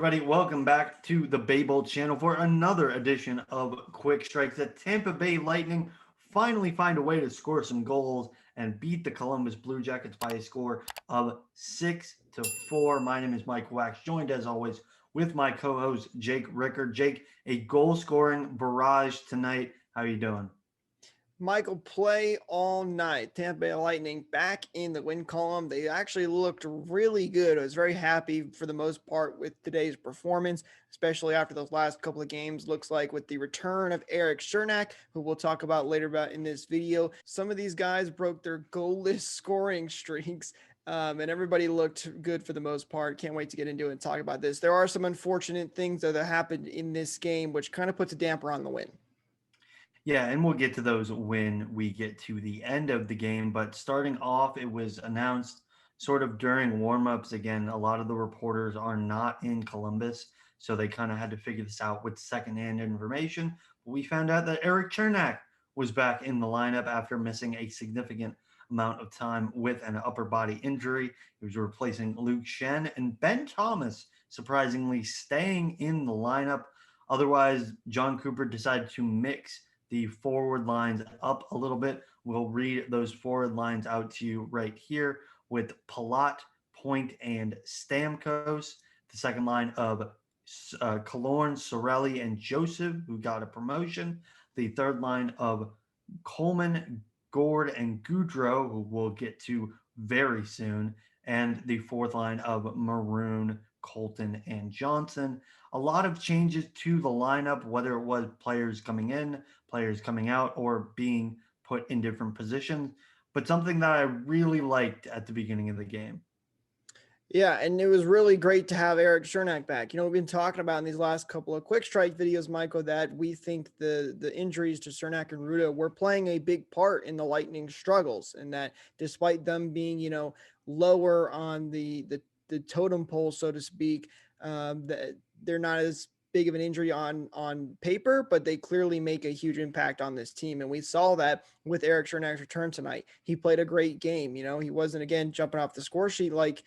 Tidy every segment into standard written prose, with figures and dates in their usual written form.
everybody? Welcome back to the Bay Bowl channel for another edition of Quick Strikes. The Tampa Bay Lightning finally find a way to score some goals and beat the Columbus Blue Jackets by a score of 6-4. My name is Mike Wax, joined as always with my co-host Jake Rickard. Jake, a goal-scoring barrage tonight. How are you doing? Michael, play all night. Tampa Bay Lightning back in the win column. They actually looked really good. I was very happy for the most part with today's performance, especially after those last couple of games. Looks like with the return of Eric Cernak, who we'll talk about later about in this video. Some of these guys broke their goalless scoring streaks. And everybody looked good for the most part. Can't wait to get into it and talk about this. There are some unfortunate things that happened in this game, which kind of puts a damper on the win. Yeah, and we'll get to those when we get to the end of the game. But starting off, it was announced sort of during warmups. Again, a lot of the reporters are not in Columbus, so they kind of had to figure this out with secondhand information. But we found out that Eric Chernak was back in the lineup after missing a significant amount of time with an upper body injury. He was replacing Luke Shen and Ben Thomas, surprisingly staying in the lineup. Otherwise, John Cooper decided to mix the forward lines up a little bit. We'll read those forward lines out to you right here with Palat, Point, and Stamkos. The second line of Killorn, Sorelli, and Joseph, who got a promotion. The third line of Coleman, Gord, and Goudreau, who we'll get to very soon. And the fourth line of Maroon, Colton, and Johnson. A lot of changes to the lineup, whether it was players coming in, players coming out, or being put in different positions. But something that I really liked at the beginning of the game. Yeah, and it was really great to have Eric Cernak back. We've been talking about in these last couple of quick strike videos, Michael, that we think the injuries to Cernak and Ruda were playing a big part in the Lightning struggles, and that despite them being, lower on the totem pole, so to speak, that they're not as big of an injury on paper, but they clearly make a huge impact on this team. And we saw that with Eric Cernak's return tonight. He played a great game. He wasn't, again, jumping off the score sheet like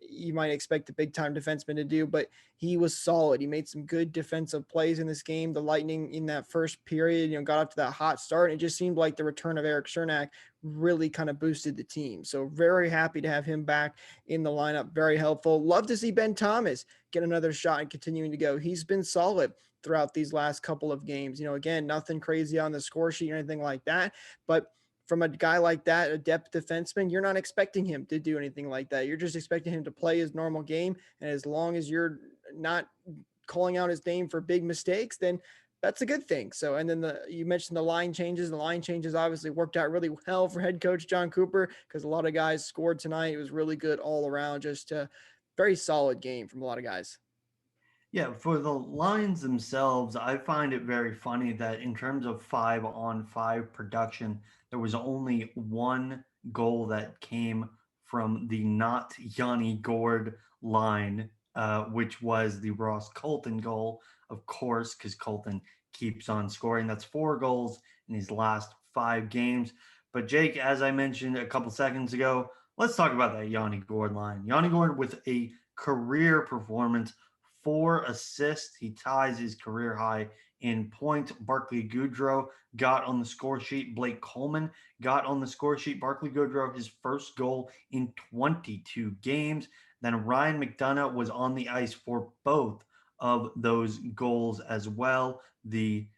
you might expect a big time defenseman to do, but he was solid. He made some good defensive plays in this game. The Lightning in that first period, got off to that hot start. And it just seemed like the return of Eric Cernak really kind of boosted the team. So very happy to have him back in the lineup. Very helpful. Love to see Ben Thomas get another shot and continuing to go. He's been solid throughout these last couple of games. Again, nothing crazy on the score sheet or anything like that, but from a guy like that, a depth defenseman, you're not expecting him to do anything like that. You're just expecting him to play his normal game. And as long as you're not calling out his name for big mistakes, then that's a good thing. So, and then you mentioned the line changes. The line changes obviously worked out really well for head coach John Cooper because a lot of guys scored tonight. It was really good all around, just a very solid game from a lot of guys. Yeah, for the lines themselves, I find it very funny that in terms of 5-on-5 production, there was only one goal that came from the not Yanni Gord line, which was the Ross Colton goal, of course, because Colton keeps on scoring. That's 4 goals in his last 5 games. But Jake, as I mentioned a couple seconds ago, let's talk about that Yanni Gord line. Yanni Gord with a career performance, 4 assists. He ties his career high in points. Barclay Goudreau got on the score sheet. Blake Coleman got on the score sheet. Barclay Goudreau, his first goal in 22 games. Then Ryan McDonough was on the ice for both of those goals as well. The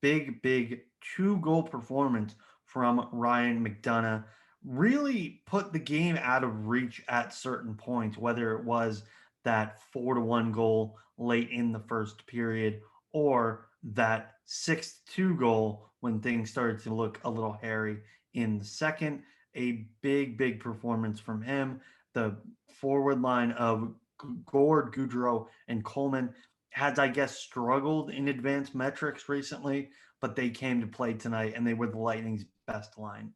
big 2-goal performance from Ryan McDonough really put the game out of reach at certain points, whether it was that 4-1 goal late in the first period or that 6-2 goal when things started to look a little hairy in the second. A big performance from him. The forward line of Gord, Goudreau, and Coleman has, I guess, struggled in advanced metrics recently, but they came to play tonight and they were the Lightning's best line.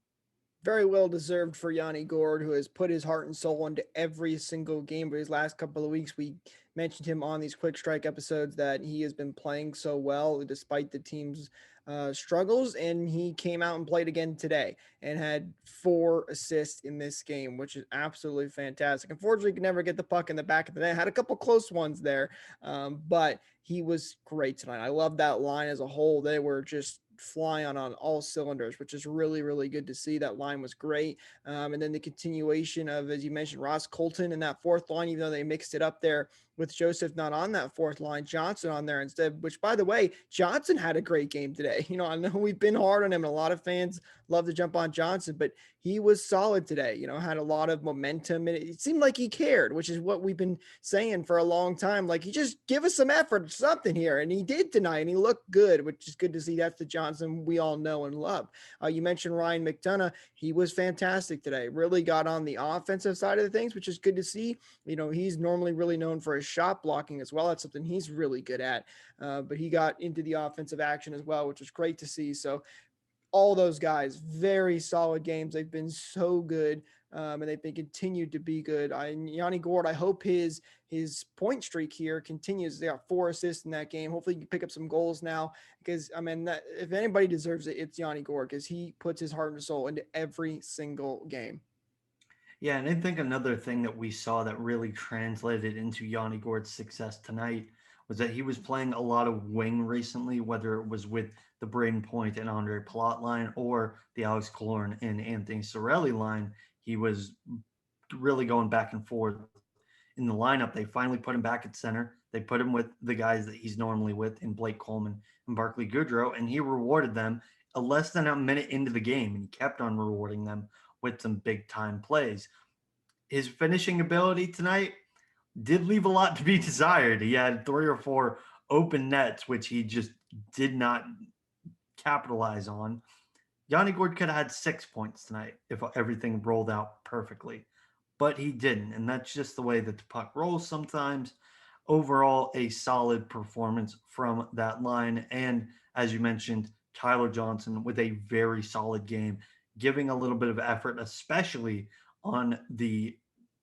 Very well deserved for Yanni Gord, who has put his heart and soul into every single game. But his last couple of weeks, we mentioned him on these quick strike episodes that he has been playing so well despite the team's struggles, and he came out and played again today and had 4 assists in this game, which is absolutely fantastic. Unfortunately, he could never get the puck in the back of the net. Had a couple close ones there, but he was great tonight. I love that line as a whole. They were just flying on all cylinders, which is really, really good to see. That line was great. And then the continuation of, as you mentioned, Ross Colton in that fourth line, even though they mixed it up there with Joseph not on that fourth line, Johnson on there instead, which, by the way, Johnson had a great game today. I know we've been hard on him, and a lot of fans love to jump on Johnson, but he was solid today, had a lot of momentum, and it seemed like he cared, which is what we've been saying for a long time. Like, you just give us some effort, something here. And he did tonight, and he looked good, which is good to see. That's the Johnson we all know and love. You mentioned Ryan McDonough. He was fantastic today, really got on the offensive side of the things, which is good to see. He's normally really known for his shot blocking as well. That's something he's really good at. But he got into the offensive action as well, which was great to see. So all those guys, very solid games. They've been so good, and they've been continued to be good. Yanni Gourde, I hope his point streak here continues. They got 4 assists in that game. Hopefully, he can pick up some goals now, because if anybody deserves it, it's Yanni Gourde, because he puts his heart and soul into every single game. Yeah, and I think another thing that we saw that really translated into Yanni Gourde's success tonight was that he was playing a lot of wing recently, whether it was with the Braden Point and Andre Palat line or the Alex Killorn and Anthony Cirelli line. He was really going back and forth in the lineup. They finally put him back at center. They put him with the guys that he's normally with in Blake Coleman and Barclay Goodrow, and he rewarded them less than a minute into the game, and he kept on rewarding them with some big time plays. His finishing ability tonight did leave a lot to be desired. He had 3 or 4 open nets, which he just did not capitalize on. Yanni Gourde could have had 6 points tonight if everything rolled out perfectly, but he didn't. And that's just the way that the puck rolls sometimes. Overall, a solid performance from that line. And as you mentioned, Tyler Johnson with a very solid game, giving a little bit of effort, especially on the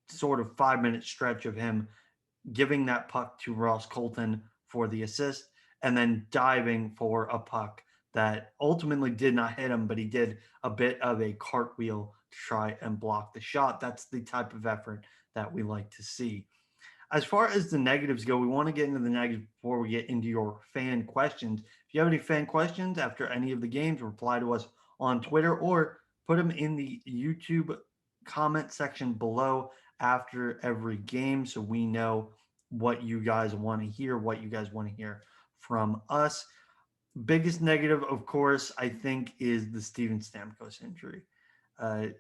sort of 5 minute stretch of him giving that puck to Ross Colton for the assist and then diving for a puck that ultimately did not hit him, but he did a bit of a cartwheel to try and block the shot. That's the type of effort that we like to see. As far as the negatives go, we want to get into the negatives before we get into your fan questions. If you have any fan questions after any of the games, reply to us on Twitter or put them in the YouTube comment section below after every game so we know what you guys want to hear, what you guys want to hear from us. Biggest negative, of course, I think, is the Steven Stamkos injury.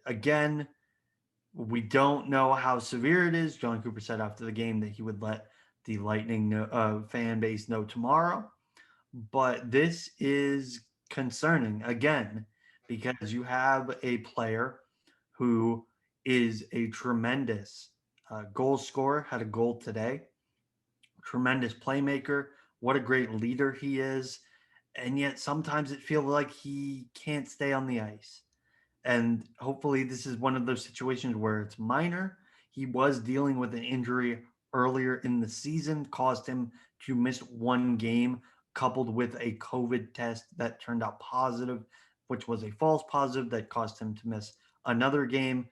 Again, we don't know how severe it is. John Cooper said after the game that he would let the Lightning fan base know tomorrow. But this is concerning again because you have a player who is a tremendous goal scorer, had a goal today, tremendous playmaker. What a great leader he is. And yet sometimes it feels like he can't stay on the ice. And hopefully, this is one of those situations where it's minor. He was dealing with an injury earlier in the season, caused him to miss 1 game, coupled with a COVID test that turned out positive, which was a false positive that caused him to miss another game.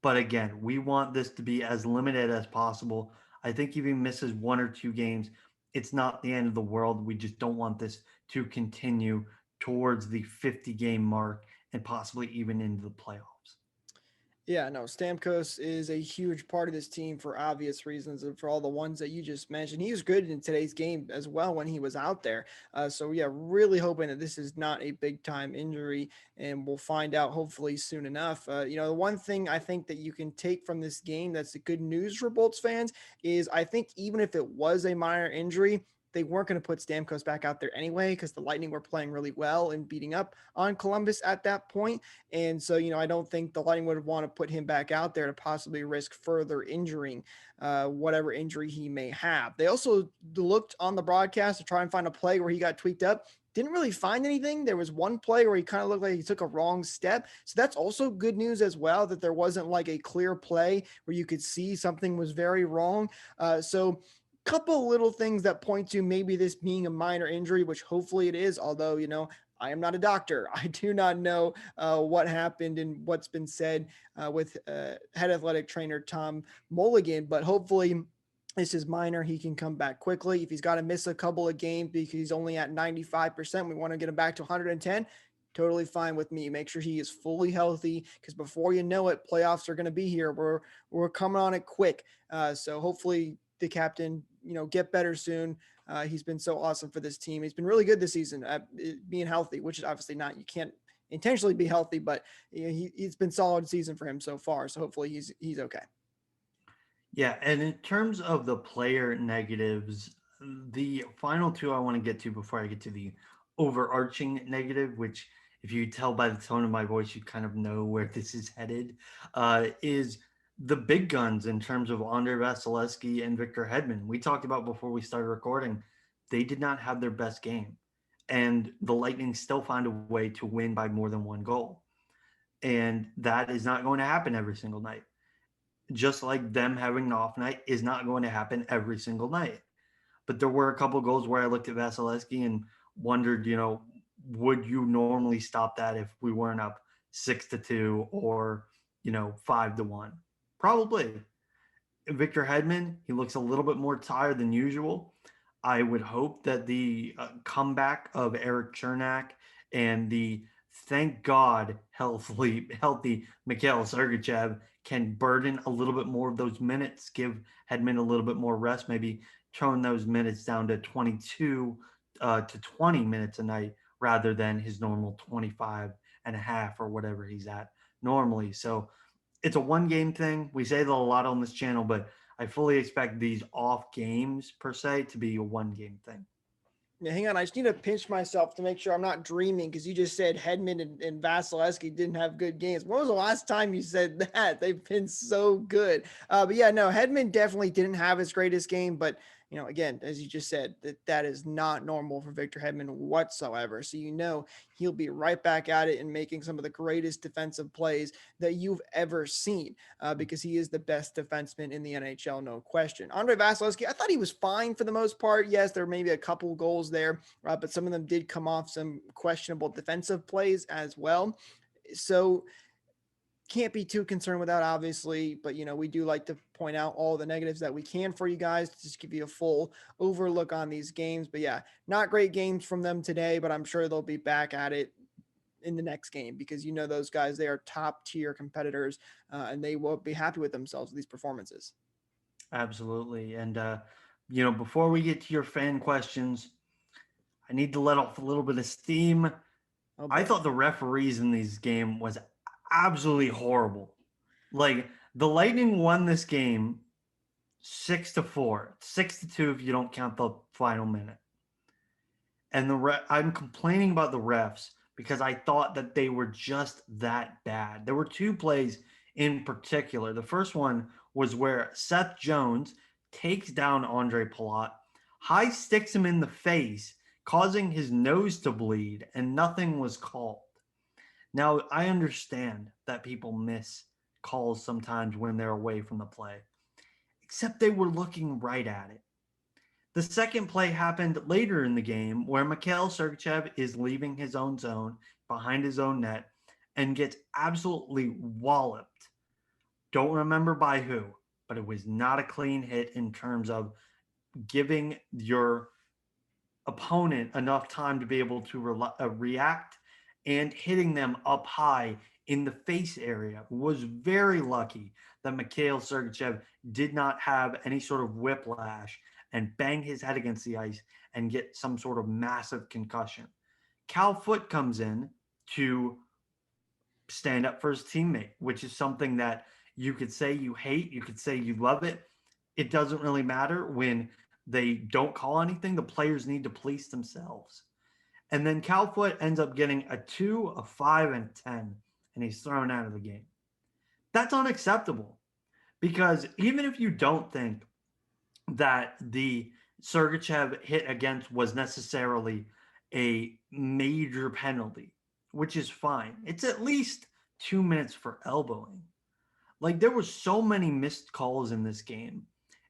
But again, we want this to be as limited as possible. I think if he misses 1 or 2 games, it's not the end of the world. We just don't want this to continue towards the 50 game mark and possibly even into the playoffs. Yeah, no, Stamkos is a huge part of this team for obvious reasons and for all the ones that you just mentioned. He was good in today's game as well when he was out there. So, yeah, really hoping that this is not a big time injury, and we'll find out hopefully soon enough. The one thing I think that you can take from this game that's the good news for Bolts fans is I think even if it was a minor injury, they weren't going to put Stamkos back out there anyway because the Lightning were playing really well and beating up on Columbus at that point. And so, I don't think the Lightning would want to put him back out there to possibly risk further injuring whatever injury he may have. They also looked on the broadcast to try and find a play where he got tweaked up. Didn't really find anything. There was one play where he kind of looked like he took a wrong step. So that's also good news as well, that there wasn't like a clear play where you could see something was very wrong. So couple little things that point to maybe this being a minor injury, which hopefully it is. Although, I am not a doctor. I do not know what happened and what's been said with head athletic trainer Tom Mulligan, but hopefully this is minor. He can come back quickly. If he's got to miss a couple of games because he's only at 95%, we want to get him back to 110. Totally fine with me. Make sure he is fully healthy because before you know it, playoffs are going to be here. We're coming on it quick. So hopefully the captain, get better soon. He's been so awesome for this team. He's been really good this season at being healthy, which is obviously not, you can't intentionally be healthy, but he's been solid season for him so far. So hopefully he's okay. Yeah, and in terms of the player negatives, the final two I want to get to before I get to the overarching negative, which if you tell by the tone of my voice, you kind of know where this is headed, is the big guns in terms of Andre Vasilowski and Victor Hedman. We talked about before we started recording, they did not have their best game. And the Lightning still found a way to win by more than one goal. And that is not going to happen every single night, just like them having an off night is not going to happen every single night. But there were a couple of goals where I looked at Vasilevsky and wondered, would you normally stop that if we weren't up 6-2 or 5-1? Probably. Victor Hedman, he looks a little bit more tired than usual. I would hope that the comeback of Eric Chernak and the thank God healthy Mikhail Sergachev can burden a little bit more of those minutes, give Hedman a little bit more rest, maybe tone those minutes down to 22 to 20 minutes a night rather than his normal 25 and a half or whatever he's at normally. So it's a one game thing. We say that a lot on this channel, but I fully expect these off games per se to be a one game thing. Yeah, hang on. I just need to pinch myself to make sure I'm not dreaming because you just said Hedman and Vasilevsky didn't have good games. When was the last time you said that? They've been so good. But yeah, no, Hedman definitely didn't have his greatest game. But, again, as you just said, that is not normal for Victor Hedman whatsoever. So, he'll be right back at it and making some of the greatest defensive plays that you've ever seen because he is the best defenseman in the NHL, no question. Andre Vasilevsky, I thought he was fine for the most part. Yes, there may be a couple goals there, but some of them did come off some questionable defensive plays as well. So can't be too concerned with that, obviously, but we do like to point out all the negatives that we can for you guys to just give you a full overlook on these games. But yeah, not great games from them today, but I'm sure they'll be back at it in the next game because those guys, they are top tier competitors and they will be happy with themselves with these performances. Absolutely. And before we get to your fan questions, I need to let off a little bit of steam. Oh I boy. thought the referees in this game was absolutely horrible. Like the Lightning won this game 6-4, 6-2 if you don't count the final minute. And I'm complaining about the refs because I thought that they were just that bad. There were two plays in particular. The first one was where Seth Jones takes down Andre Palat, high sticks him in the face, causing his nose to bleed, and nothing was called. Now, I understand that people miss calls sometimes when they're away from the play, except they were looking right at it. The second play happened later in the game where Mikhail Sergachev is leaving his own zone behind his own net and gets absolutely walloped. Don't remember by who, but it was not a clean hit in terms of giving your opponent enough time to be able to react, and hitting them up high in the face area. Was very lucky that Mikhail Sergachev did not have any sort of whiplash and bang his head against the ice and get some sort of massive concussion. Cal Foote comes in to stand up for his teammate, which is something that you could say you hate, you could say you love it. It doesn't really matter when they don't call anything. The players need to police themselves. And then Cal Foote ends up getting a 2, a 5, and a 10, and he's thrown out of the game. That's unacceptable because even if you don't think that the Sergachev hit against was necessarily a major penalty, which is fine, it's at least 2 minutes for elbowing. Like there were so many missed calls in this game.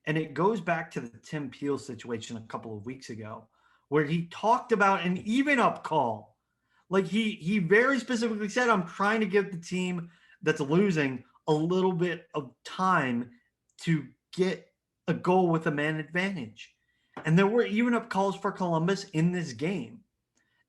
And it goes back to the Tim Peel situation a couple of weeks ago, where he talked about an even up call. Like he very specifically said, I'm trying to give the team that's losing a little bit of time to get a goal with a man advantage. And there were even up calls for Columbus in this game.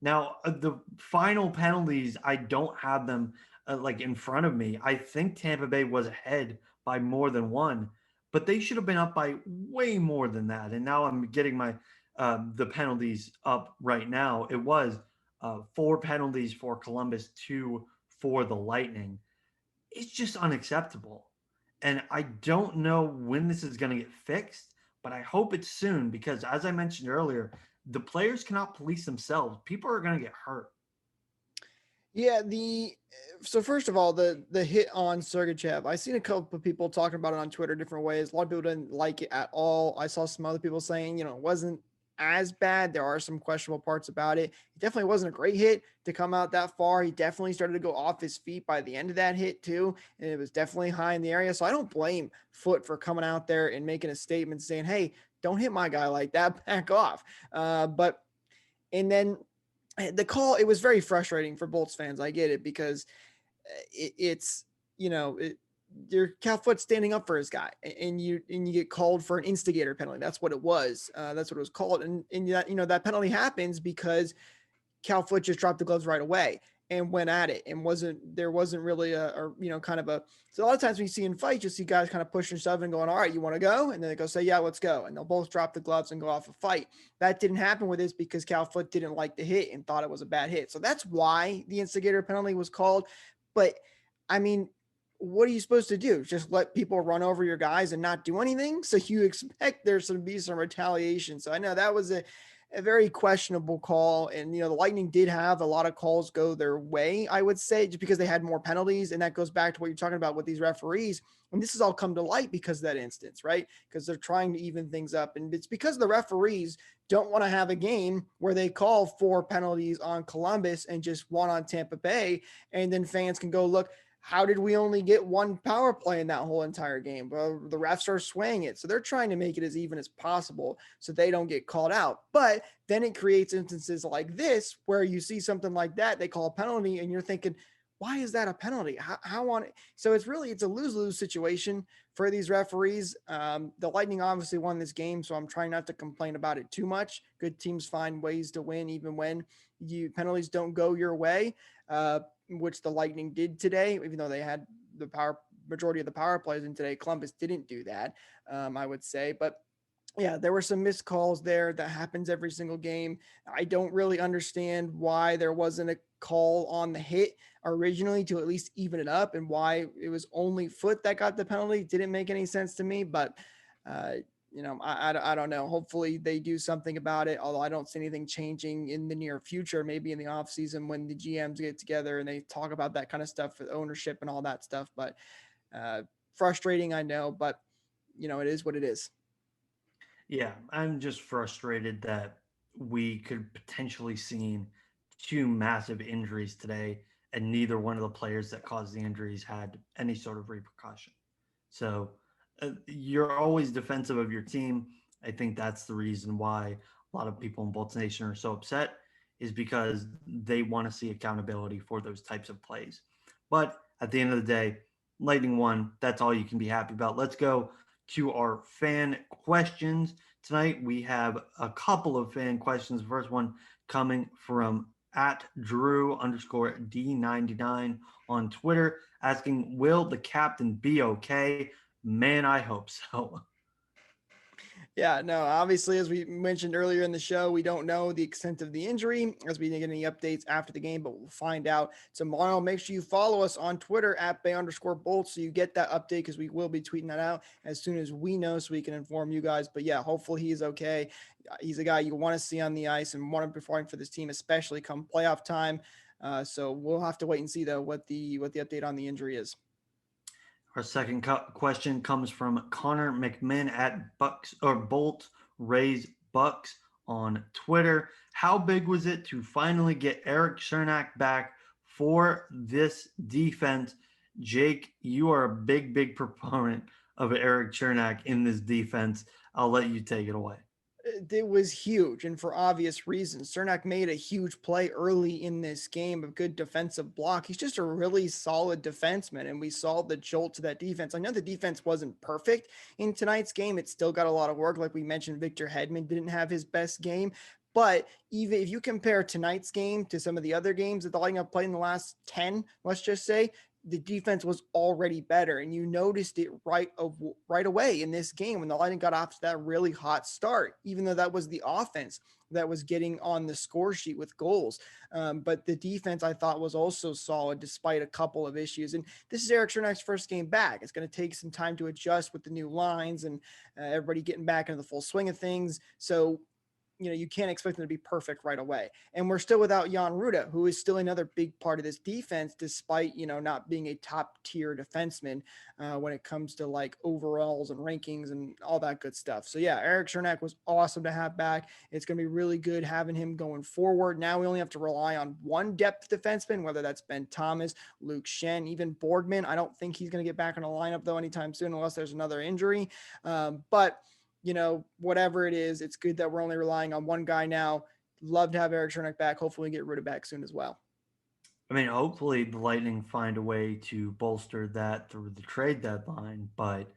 Now, the final penalties, I don't have them like in front of me. I think Tampa Bay was ahead by more than one, but they should have been up by way more than that. And now I'm getting my the penalties up right now. It was four penalties for Columbus, two for the Lightning. It's just unacceptable. And I don't know when this is going to get fixed, but I hope it's soon because, as I mentioned earlier, the players cannot police themselves. People are going to get hurt. Yeah, the so first of all, the hit on Sergachev, I seen a couple of people talking about it on Twitter different ways. A lot of people didn't like it at all. I saw some other people saying, it wasn't as bad. There are some questionable parts about it. It definitely wasn't a great hit to come out that far. He definitely started to go off his feet by the end of that hit too, and it was definitely high in the area. So I don't blame Foot for coming out there and making a statement saying, "Hey, don't hit my guy like that. Back off." But and then the call, it was very frustrating for Bolts fans. I get it because it's you're Cal Foot standing up for his guy, and you get called for an instigator penalty. That's what it was. That's what it was called, and that penalty happens because Cal Foot just dropped the gloves right away and went at it, and wasn't really kind of a. So a lot of times when you see in fights, you see guys kind of pushing and shoving and going, all right, you want to go? And then they go say, yeah, let's go. And they'll both drop the gloves and go off a fight. That didn't happen with this because Cal Foot didn't like the hit and thought it was a bad hit. So that's why the instigator penalty was called. But I mean, what are you supposed to do? Just let people run over your guys and not do anything? So you expect there's to be some retaliation. So I know that was a very questionable call. And, the Lightning did have a lot of calls go their way, I would say, just because they had more penalties. And that goes back to what you're talking about with these referees. And this has all come to light because of that instance, right? Because they're trying to even things up. And it's because the referees don't want to have a game where they call 4 penalties on Columbus and just 1 on Tampa Bay. And then fans can go, look, how did we only get 1 power play in that whole entire game? Well, the refs are swaying it. So they're trying to make it as even as possible so they don't get called out. But then it creates instances like this where you see something like that, they call a penalty, and you're thinking, why is that a penalty? How on it? So it's a lose-lose situation for these referees. The Lightning obviously won this game, so I'm trying not to complain about it too much. Good teams find ways to win even when penalties don't go your way. Which the Lightning did today, even though they had the majority of the power plays in today. Columbus didn't do that, I would say. But yeah, there were some missed calls there. That happens every single game. I don't really understand why there wasn't a call on the hit originally to at least even it up, and why it was only Foot that got the penalty. Didn't make any sense to me, but uh, I don't know. Hopefully they do something about it, although I don't see anything changing in the near future, maybe in the off season when the GMs get together and they talk about that kind of stuff for ownership and all that stuff. But uh, frustrating, I know, but it is what it is. Yeah, I'm just frustrated that we could potentially seen two massive injuries today, and neither one of the players that caused the injuries had any sort of repercussion. So you're always defensive of your team. I think that's the reason why a lot of people in Bolts Nation are so upset, is because they want to see accountability for those types of plays. But at the end of the day, Lightning won. That's all you can be happy about. Let's go to our fan questions. Tonight we have a couple of fan questions. The first one coming from at Drew underscore D99 on Twitter, asking, will the captain be okay? Man, I hope so. Yeah, no, obviously, as we mentioned earlier in the show, we don't know the extent of the injury as we didn't get any updates after the game, but we'll find out tomorrow. Make sure you follow us on Twitter at Bay_Bolts so you get that update, because we will be tweeting that out as soon as we know so we can inform you guys. But yeah, hopefully he's okay. He's a guy you want to see on the ice and want to perform for this team, especially come playoff time. So we'll have to wait and see, though, what the update on the injury is. Our second question comes from Connor McMinn at Bucks or Bolt Raise Bucks on Twitter. How big was it to finally get Erik Cernak back for this defense? Jake, you are a big proponent of Erik Cernak in this defense. I'll let you take it away. It was huge, and for obvious reasons. Cernak made a huge play early in this game, a good defensive block. He's just a really solid defenseman, and we saw the jolt to that defense. I know the defense wasn't perfect in tonight's game. It still got a lot of work. Like we mentioned, Victor Hedman didn't have his best game. But even if you compare tonight's game to some of the other games that the Lightning have played in the last 10, let's just say, the defense was already better, and you noticed it right away in this game when the Lightning got off to that really hot start, even though that was the offense that was getting on the score sheet with goals. But the defense I thought was also solid despite a couple of issues. And this is Eric Chernak's first game back. It's going to take some time to adjust with the new lines and everybody getting back into the full swing of things. So you can't expect them to be perfect right away. And we're still without Jan Ruda, who is still another big part of this defense, despite, not being a top tier defenseman when it comes to like overalls and rankings and all that good stuff. So yeah, Eric Cernak was awesome to have back. It's going to be really good having him going forward. Now we only have to rely on one depth defenseman, whether that's Ben Thomas, Luke Shen, even Boardman. I don't think he's going to get back in the lineup though anytime soon, unless there's another injury. But whatever it is, it's good that we're only relying on one guy now. Love to have Eric Cernak back. Hopefully we get Ruda back soon as well. I mean, hopefully the Lightning find a way to bolster that through the trade deadline. But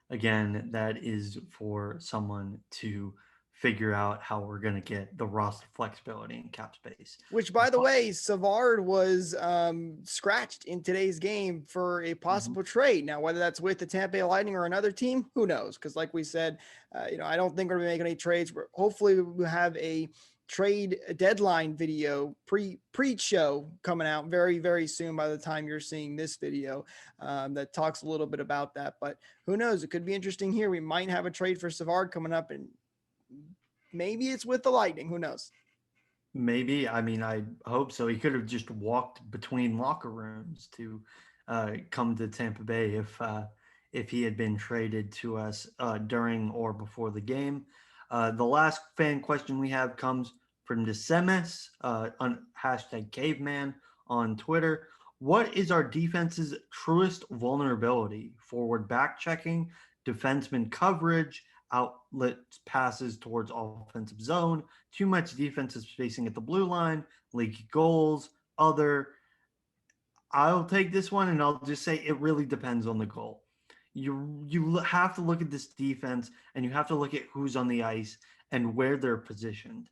again, that is for someone to figure out how we're going to get the roster flexibility and cap space. Which, by the But, way, Savard was scratched in today's game for a possible trade. Now, whether that's with the Tampa Bay Lightning or another team, who knows? Because, like we said, I don't think we're going to make any trades. Hopefully, we'll have a trade deadline video pre-show coming out very, very soon by the time you're seeing this video that talks a little bit about that. But who knows? It could be interesting here. We might have a trade for Savard coming up, and maybe it's with the Lightning. Who knows? maybe. I mean, I hope so. He could have just walked between locker rooms to come to Tampa Bay if he had been traded to us during or before the game. The last fan question we have comes from Desemes on hashtag Caveman on Twitter. What is our defense's truest vulnerability? Forward back checking, defenseman coverage, outlet passes towards offensive zone, too much defensive spacing at the blue line, leaky goals, other. I'll take this one and I'll just say it really depends on the goal. You have to look at this defense and you have to look at who's on the ice and where they're positioned.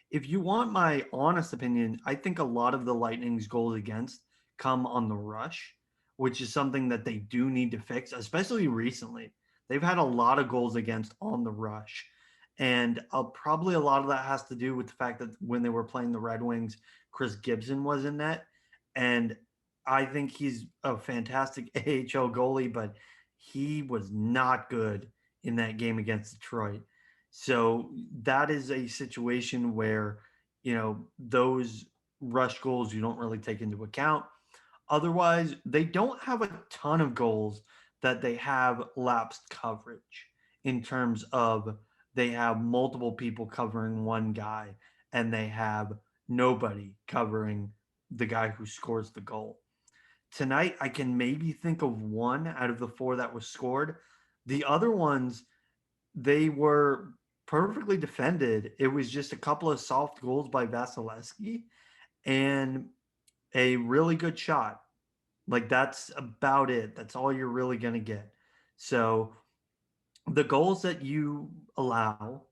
If you want my honest opinion, I think a lot of the Lightning's goals against come on the rush, which is something that they do need to fix, especially recently. They've had a lot of goals against on the rush. And probably a lot of that has to do with the fact that when they were playing the Red Wings, Chris Gibson was in net. And I think he's a fantastic AHL goalie, but he was not good in that game against Detroit. So that is a situation where, those rush goals you don't really take into account. Otherwise, they don't have a ton of goals that they have lapsed coverage in terms of they have multiple people covering one guy and they have nobody covering the guy who scores the goal. Tonight, I can maybe think of one out of the four that was scored. The other ones, they were perfectly defended. It was just a couple of soft goals by Vasilowski and a really good shot. Like that's about it. That's all you're really going to get. So the goals that you allow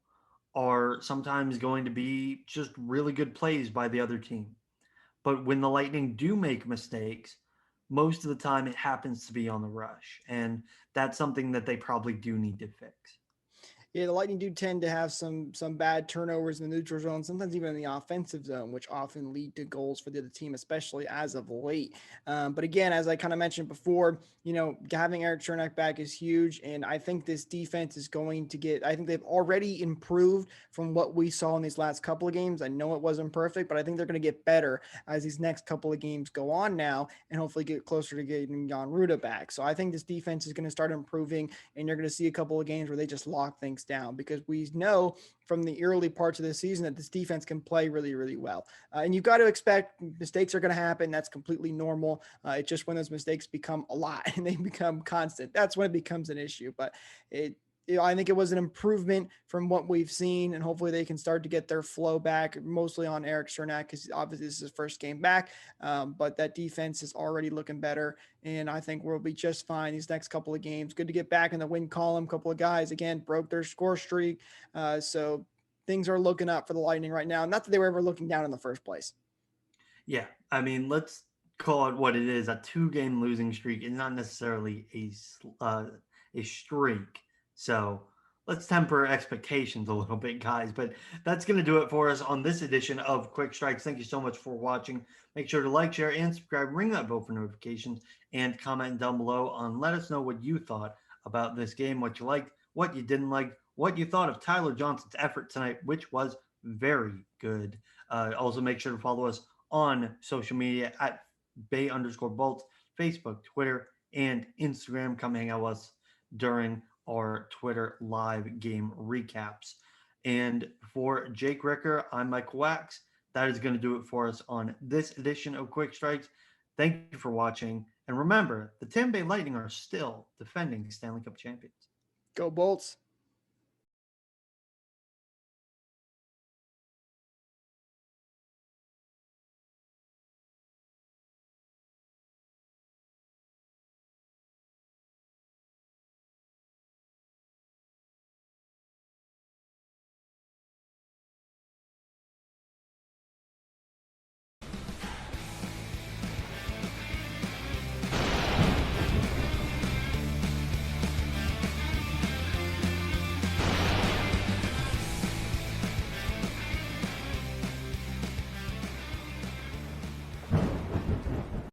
are sometimes going to be just really good plays by the other team. But when the Lightning do make mistakes, most of the time it happens to be on the rush. And that's something that they probably do need to fix. Yeah, the Lightning do tend to have some bad turnovers in the neutral zone, sometimes even in the offensive zone, which often lead to goals for the other team, especially as of late. But again, as I kind of mentioned before, having Eric Cernak back is huge, and I think this defense is going to get. I think they've already improved from what we saw in these last couple of games. I know it wasn't perfect, but I think they're going to get better as these next couple of games go on now, and hopefully get closer to getting Jan Ruda back. So I think this defense is going to start improving, and you're going to see a couple of games where they just lock things down, because we know from the early parts of the season that this defense can play really, really well. And you've got to expect mistakes are going to happen. That's completely normal. It's just when those mistakes become a lot and they become constant, that's when it becomes an issue. But I think it was an improvement from what we've seen, and hopefully they can start to get their flow back, mostly on Eric Cernak because obviously this is his first game back. But that defense is already looking better, and I think we'll be just fine these next couple of games. Good to get back in the win column. A couple of guys again broke their score streak, so things are looking up for the Lightning right now. Not that they were ever looking down in the first place. Yeah, I mean, let's call it what it is. A two-game losing streak is not necessarily a streak. So let's temper expectations a little bit, guys. But that's going to do it for us on this edition of Quick Strikes. Thank you so much for watching. Make sure to like, share, and subscribe. Ring that bell for notifications and comment down below on let us know what you thought about this game, what you liked, what you didn't like, what you thought of Tyler Johnson's effort tonight, which was very good. Also, make sure to follow us on social media at Bay_Bolts, Facebook, Twitter, and Instagram. Come hang out with us during our Twitter live game recaps. And for Jake Ricker, I'm Michael Wax. That is going to do it for us on this edition of Quick Strikes. Thank you for watching. And remember, the Tampa Bay Lightning are still defending Stanley Cup champions. Go Bolts.